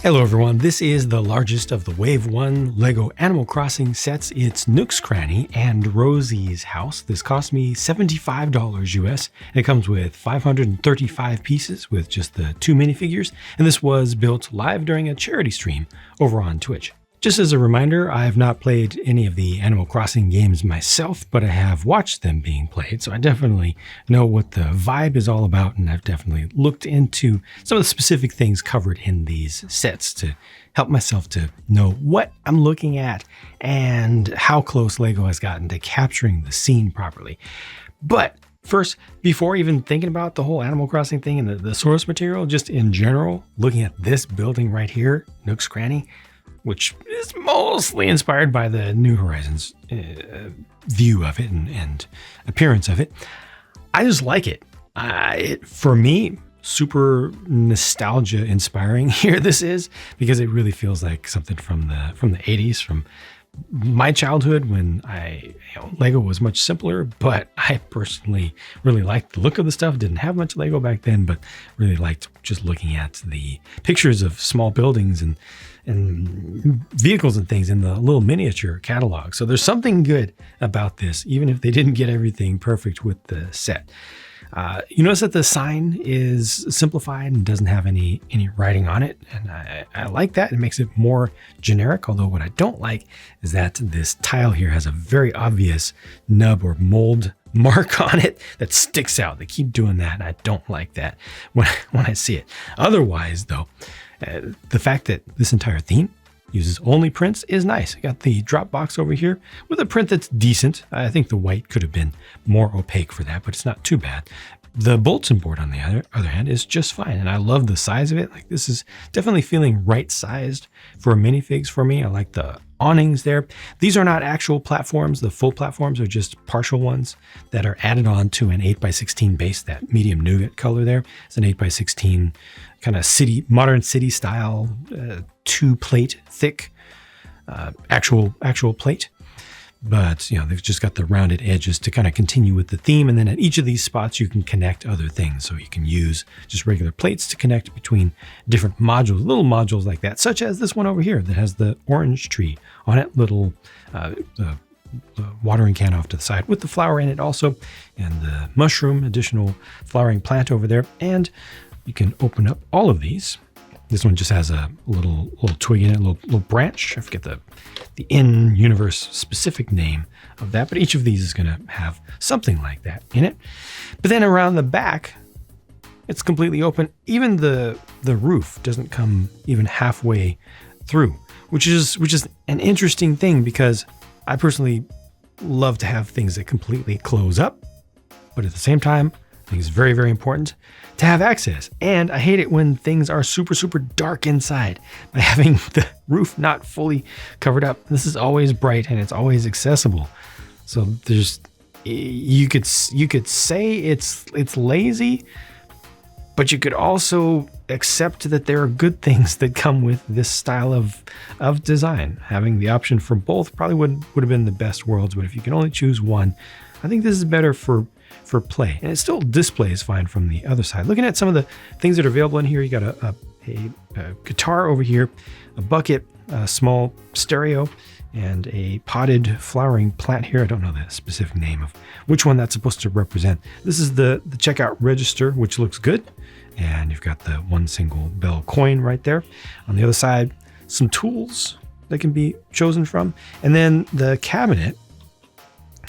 Hello everyone, this is the largest of the Wave 1 LEGO Animal Crossing sets. It's Nook's Cranny and Rosie's House. This cost me $75 US. It comes with 535 pieces with just the 2 minifigures, and this was built live during a charity stream over on Twitch. Just as a reminder, I have not played any of the Animal Crossing games myself, but I have watched them being played, so I definitely know what the vibe is all about, and I've definitely looked into some of the specific things covered in these sets to help myself to know what I'm looking at and how close LEGO has gotten to capturing the scene properly. But first, before even thinking about the whole Animal Crossing thing and the source material, just in general, looking at this building right here, Nook's Cranny, which is mostly inspired by the New Horizons view of it and appearance of it. I just like it. For me, super nostalgia inspiring here this is, because it really feels like something from the 80s, from my childhood when LEGO was much simpler, but I personally really liked the look of the stuff. Didn't have much LEGO back then, but really liked just looking at the pictures of small buildings and vehicles and things in the little miniature catalog. So there's something good about this, even if they didn't get everything perfect with the set. You notice that the sign is simplified and doesn't have any writing on it. And I like that. It makes it more generic. Although what I don't like is that this tile here has a very obvious nub or mold mark on it that sticks out. They keep doing that, and I don't like that when I see it. Otherwise, though, the fact that this entire theme uses only prints is nice. I got the drop box over here with a print that's decent. I think the white could have been more opaque for that, but it's not too bad. The bulletin board, on the other hand, is just fine, and I love the size of it. Like, this is definitely feeling right-sized for minifigs for me. I like the awnings there. These are not actual platforms. The full platforms are just partial ones that are added on to an 8x16 base, that medium nougat color there. It's an 8x16 kind of modern city style, 2-plate thick, actual plate. But they've just got the rounded edges to kind of continue with the theme. And then at each of these spots, you can connect other things. So you can use just regular plates to connect between different modules, little modules like that, such as this one over here that has the orange tree on it, little the watering can off to the side with the flower in it also, and the mushroom, additional flowering plant over there. And you can open up all of these. This one just has a little twig in it, a little branch. I forget the in-universe specific name of that, but each of these is going to have something like that in it. But then around the back, it's completely open. Even the roof doesn't come even halfway through, which is an interesting thing, because I personally love to have things that completely close up, but at the same time, I think it's very, very important to have access. And I hate it when things are super, super dark inside. By having the roof not fully covered up, this is always bright and it's always accessible. So you could say it's lazy, but you could also accept that there are good things that come with this style of design. Having the option for both probably would have been the best worlds, but if you can only choose one, I think this is better for play, and it still displays fine from the other side. Looking at some of the things that are available in here, you got a guitar over here, a bucket, a small stereo, and a potted flowering plant here. I don't know the specific name of which one that's supposed to represent. This is the checkout register, which looks good, and you've got the one single bell coin right there. On the other side, some tools that can be chosen from, and then the cabinet,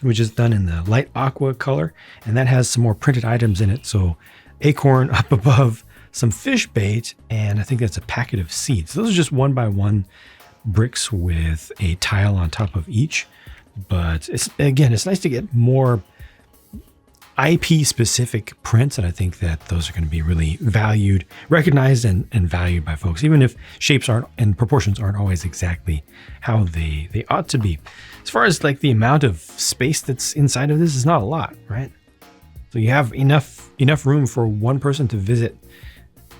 which is done in the light aqua color, and that has some more printed items in it. So acorn up above, some fish bait, and I think that's a packet of seeds. Those are just 1x1 bricks with a tile on top of each. But it's nice to get more IP specific prints, and I think that those are going to be really valued, recognized, and valued by folks, even if shapes aren't and proportions aren't always exactly how they ought to be. As far as like the amount of space that's inside of this is not a lot, right? So you have enough room for one person to visit,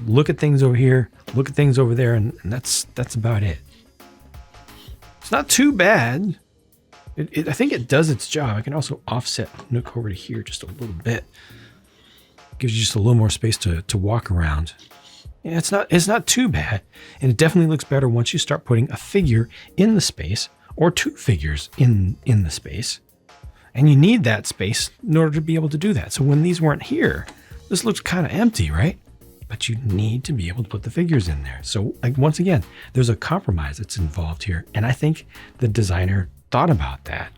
look at things over here, look at things over there, and that's about it. It's not too bad. I think it does its job. I can also offset Nook over to here just a little bit. Gives you just a little more space to walk around. Yeah, it's not too bad, and it definitely looks better once you start putting a figure in the space or two figures in the space. And you need that space in order to be able to do that. So when these weren't here, this looks kind of empty, right? But you need to be able to put the figures in there. So like, once again, there's a compromise that's involved here. And I think the designer thought about that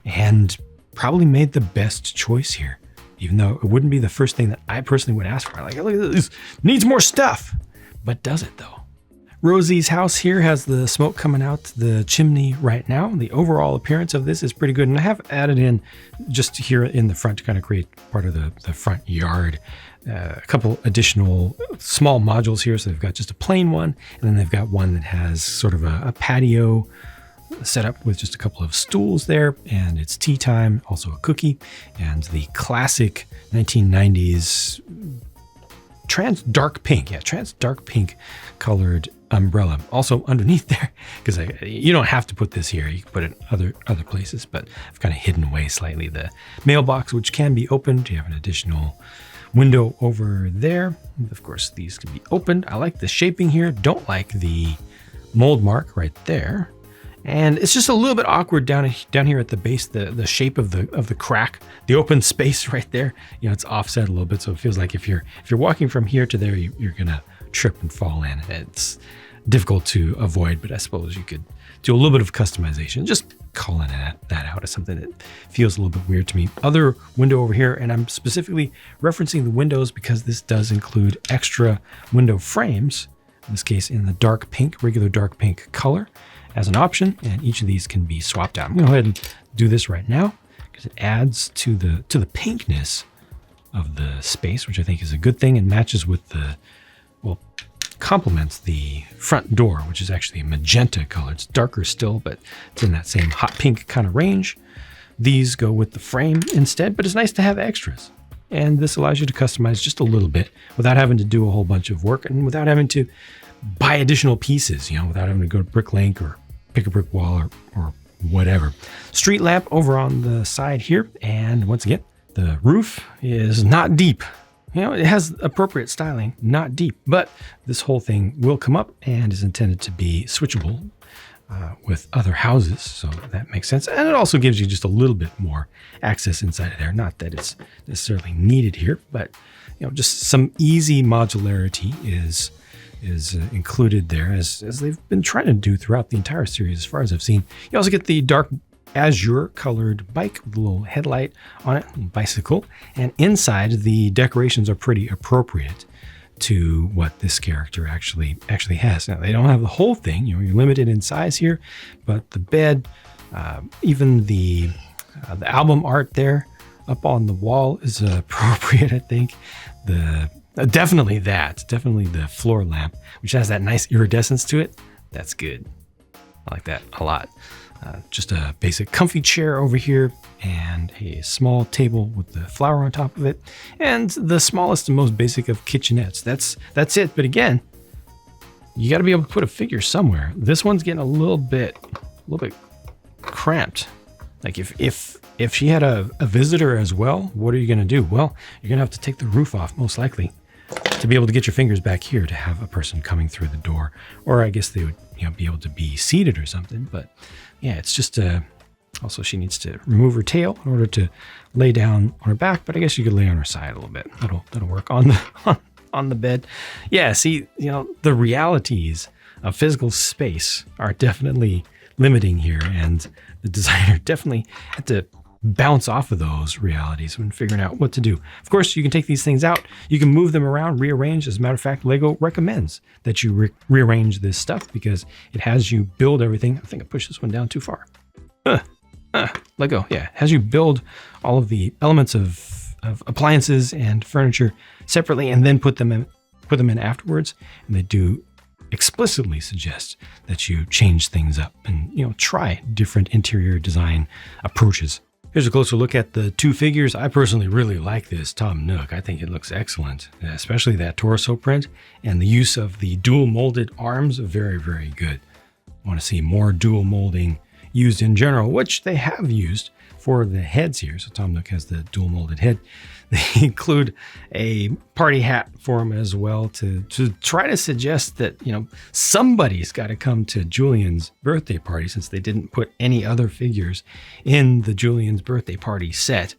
and probably made the best choice here, even though it wouldn't be the first thing that I personally would ask for. Like, look at this, needs more stuff, but does it though? Rosie's house here has the smoke coming out the chimney right now. The overall appearance of this is pretty good. And I have added in just here in the front to kind of create part of the front yard, a couple additional small modules here. So they've got just a plain one, and then they've got one that has sort of a patio set up with just a couple of stools there, and it's tea time, also a cookie, and the classic 1990s trans dark pink colored umbrella also underneath there, because you don't have to put this here, you can put it in other places, but I've kind of hidden away slightly the mailbox, which can be opened. You have an additional window over there. Of course, these can be opened. I like the shaping here, don't like the mold mark right there. And it's just a little bit awkward down here at the base, the shape of the crack, the open space right there. You know, it's offset a little bit, so it feels like if you're walking from here to there, you're gonna trip and fall in. It's difficult to avoid, but I suppose you could do a little bit of customization. Just calling that out as something that feels a little bit weird to me. Other window over here, and I'm specifically referencing the windows because this does include extra window frames, in this case in the dark pink, regular dark pink color, as an option, and each of these can be swapped out. I'm gonna go ahead and do this right now because it adds to the pinkness of the space, which I think is a good thing and matches with complements the front door, which is actually a magenta color. It's darker still, but it's in that same hot pink kind of range. These go with the frame instead, but it's nice to have extras. And this allows you to customize just a little bit without having to do a whole bunch of work and without having to buy additional pieces, without having to go to Bricklink or pick a brick wall or whatever. Street lamp over on the side here. And once again, the roof is not deep. It has appropriate styling, not deep, but this whole thing will come up and is intended to be switchable with other houses. So that makes sense. And it also gives you just a little bit more access inside of there. Not that it's necessarily needed here, but just some easy modularity is included there, as they've been trying to do throughout the entire series as far as I've seen. You also get the dark azure colored bike with a little headlight on it, bicycle, and inside the decorations are pretty appropriate to what this character actually has. Now they don't have the whole thing, you're limited in size here, but the bed, even the album art there up on the wall is appropriate, I think. Definitely the floor lamp, which has that nice iridescence to it. That's good. I like that a lot. Just a basic comfy chair over here and a small table with the flower on top of it, and the smallest and most basic of kitchenettes. That's it. But again, you got to be able to put a figure somewhere. This one's getting a little bit cramped. Like if she had a visitor as well, what are you going to do? Well, you're going to have to take the roof off, most likely, to be able to get your fingers back here to have a person coming through the door. Or I guess they would be able to be seated or something. But yeah, it's just also she needs to remove her tail in order to lay down on her back. But I guess you could lay on her side a little bit. That'll work on the bed. Yeah, see, the realities of physical space are definitely limiting here, and the designer definitely had to bounce off of those realities when figuring out what to do. Of course, you can take these things out, you can move them around, rearrange. As a matter of fact, Lego recommends that you rearrange this stuff because it has you build everything. I think I pushed this one down too far. Let go. Yeah, has you build all of the elements of appliances and furniture separately and then put them in afterwards. And they do explicitly suggest that you change things up and try different interior design approaches. Here's a closer look at the two figures. I personally really like this Tom Nook. I think it looks excellent, especially that torso print and the use of the dual molded arms. Very, very good. I want to see more dual molding used in general, which they have used for the heads here. So Tom Nook has the dual molded head. They include a party hat for him as well to try to suggest that, somebody's got to come to Julian's birthday party, since they didn't put any other figures in the Julian's birthday party set.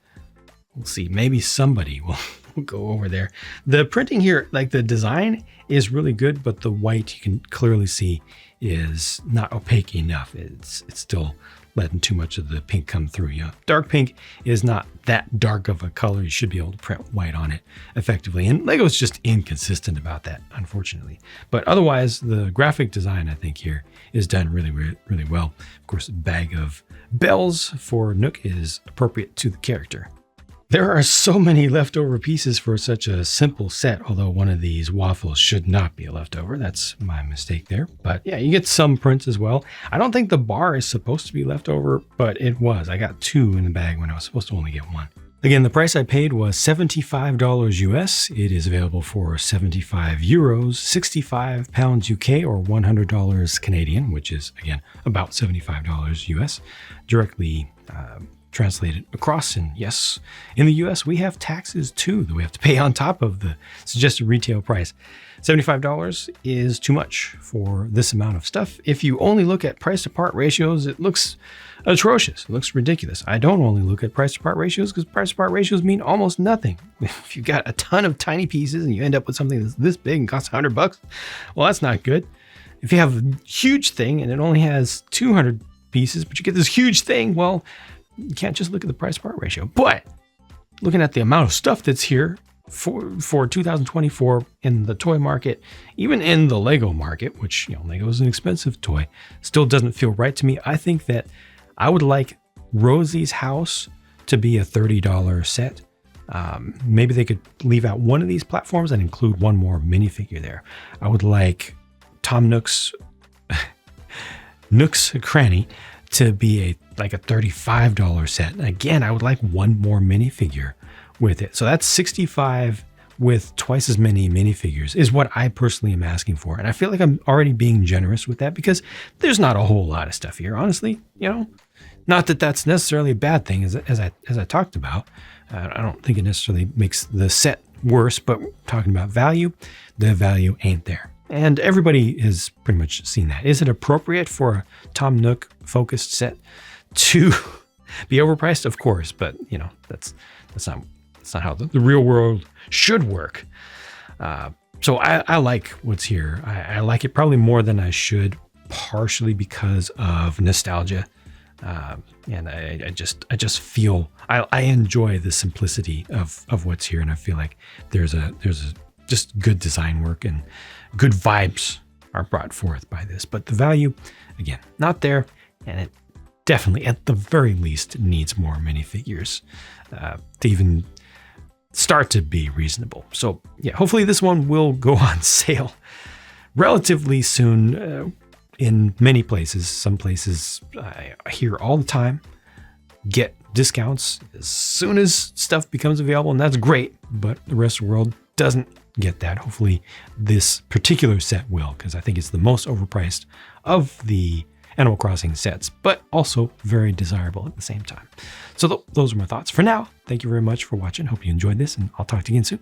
We'll see. Maybe somebody will go over there. The printing here, like the design, is really good, but the white you can clearly see is not opaque enough. It's still letting too much of the pink come through. Dark pink is not that dark of a color. You should be able to print white on it effectively. And Lego's just inconsistent about that, unfortunately. But otherwise, the graphic design, I think, here is done really, really well. Of course, a bag of bells for Nook is appropriate to the character. There are so many leftover pieces for such a simple set, although one of these waffles should not be a leftover. That's my mistake there. But yeah, you get some prints as well. I don't think the bar is supposed to be leftover, but it was. I got 2 in the bag when I was supposed to only get 1. Again, the price I paid was $75 US. It is available for 75 euros, 65 pounds UK, or $100 Canadian, which is, again, about $75 US, directly translated across. And yes, in the US, we have taxes too that we have to pay on top of the suggested retail price. $75 is too much for this amount of stuff. If you only look at price to part ratios, it looks atrocious. It looks ridiculous. I don't only look at price to part ratios because price to part ratios mean almost nothing. If you've got a ton of tiny pieces and you end up with something that's this big and costs $100, well, that's not good. If you have a huge thing and it only has 200 pieces, but you get this huge thing, well, you can't just look at the price to part ratio. But looking at the amount of stuff that's here for 2024 in the toy market, even in the Lego market, which, Lego is an expensive toy, still doesn't feel right to me. I think that I would like Rosie's House to be a $30 set. Maybe they could leave out one of these platforms and include one more minifigure there. I would like Tom Nook's Cranny to be like a $35 set. And again, I would like one more minifigure with it. So that's 65 with twice as many minifigures is what I personally am asking for. And I feel like I'm already being generous with that because there's not a whole lot of stuff here, honestly. Not that that's necessarily a bad thing, as I talked about. I don't think it necessarily makes the set worse, but talking about value, the value ain't there. And everybody has pretty much seen that. Is it appropriate for a Tom Nook focused set to be overpriced? Of course, but that's not how the real world should work. So I like what's here. I like it probably more than I should, partially because of nostalgia. And I just feel I enjoy the simplicity of what's here, and I feel like there's a just good design work and good vibes are brought forth by this. But the value, again, not there, and it definitely, at the very least, needs more minifigures to even start to be reasonable. So yeah, hopefully this one will go on sale relatively soon in many places. Some places I hear all the time get discounts as soon as stuff becomes available, and that's great, but the rest of the world doesn't get that. Hopefully this particular set will, because I think it's the most overpriced of the Animal Crossing sets, but also very desirable at the same time. So those are my thoughts for now. Thank you very much for watching. Hope you enjoyed this, and I'll talk to you again soon.